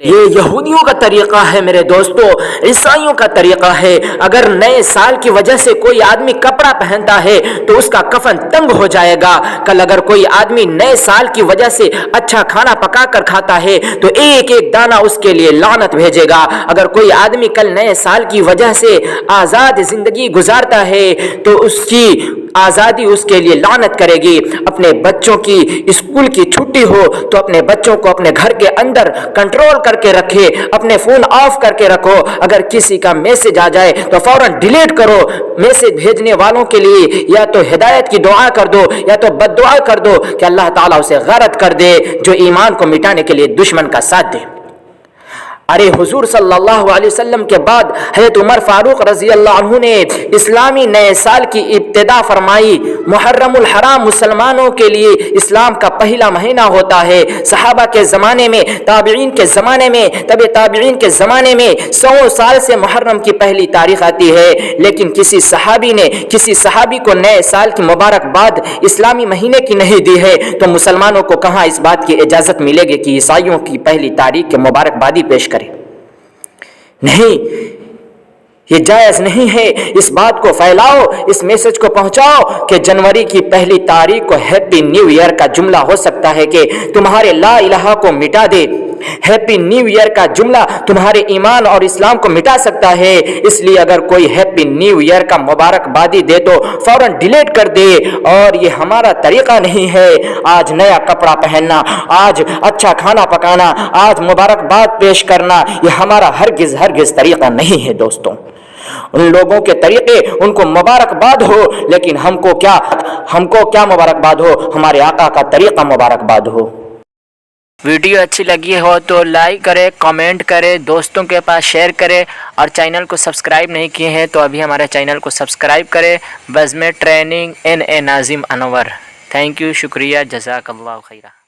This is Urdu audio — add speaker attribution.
Speaker 1: یہ یہودیوں کا طریقہ ہے میرے دوستوں، عیسائیوں کا طریقہ ہے۔ اگر نئے سال کی وجہ سے کوئی آدمی کپڑا پہنتا ہے تو اس کا کفن تنگ ہو جائے گا۔ کل اگر کوئی آدمی نئے سال کی وجہ سے اچھا کھانا پکا کر کھاتا ہے تو ایک ایک دانہ اس کے لیے لعنت بھیجے گا۔ اگر کوئی آدمی کل نئے سال کی وجہ سے آزاد زندگی گزارتا ہے تو اس کی آزادی اس کے لیے لعنت کرے گی۔ اپنے بچوں کی اسکول کی چھٹی ہو تو اپنے بچوں کو اپنے گھر کے اندر کنٹرول کر کے رکھے، اپنے فون آف کر کے رکھو۔ اگر کسی کا میسج آ جائے تو فوراً ڈیلیٹ کرو۔ میسج بھیجنے والوں کے لیے یا تو ہدایت کی دعا کر دو یا تو بد دعا کر دو کہ اللہ تعالیٰ اسے غارت کر دے جو ایمان کو مٹانے کے لیے دشمن کا ساتھ دے۔ ارے حضور صلی اللہ علیہ وسلم کے بعد حضرت عمر فاروق رضی اللہ عنہ نے اسلامی نئے سال کی ابتدا فرمائی۔ محرم الحرام مسلمانوں کے لیے اسلام کا پہلا مہینہ ہوتا ہے۔ صحابہ کے زمانے میں، تابعین کے زمانے میں، تبع تابعین کے زمانے میں 100 سال سے محرم کی پہلی تاریخ آتی ہے، لیکن کسی صحابی کو نئے سال کی مبارکباد اسلامی مہینے کی نہیں دی ہے تو مسلمانوں کو کہاں اس بات کی اجازت ملے گی کہ عیسائیوں کی پہلی تاریخ کی مبارکبادی پیش کرے؟ نہیں، یہ جائز نہیں ہے۔ اس بات کو پھیلاؤ، اس میسج کو پہنچاؤ کہ جنوری کی پہلی تاریخ کو ہیپی نیو ایئر کا جملہ ہو سکتا ہے کہ تمہارے لا الہ کو مٹا دے۔ ہیپی نیو ایئر کا جملہ تمہارے ایمان اور اسلام کو مٹا سکتا ہے۔ اس لیے اگر کوئی ہیپی نیو ایئر کا مبارکبادی دے تو فوراً ڈیلیٹ کر دے، اور یہ ہمارا طریقہ نہیں ہے۔ آج نیا کپڑا پہننا، آج اچھا کھانا پکانا، آج مبارکباد پیش کرنا، یہ ہمارا ہرگز طریقہ نہیں ہے دوستوں۔ ان لوگوں کے طریقے، ان کو مبارکباد ہو، لیکن ہم کو کیا مبارکباد ہو؟ ہمارے آقا کا طریقہ مبارکباد ہو۔
Speaker 2: ویڈیو اچھی لگی ہو تو لائک کرے، کامنٹ کرے، دوستوں کے پاس شیئر کرے، اور چینل کو سبسکرائب نہیں کیے ہیں تو ابھی ہمارے چینل کو سبسکرائب کرے۔ بزم training NA Nazim Anwar. Thank you, شکریہ، جزاک اللہ خیرہ۔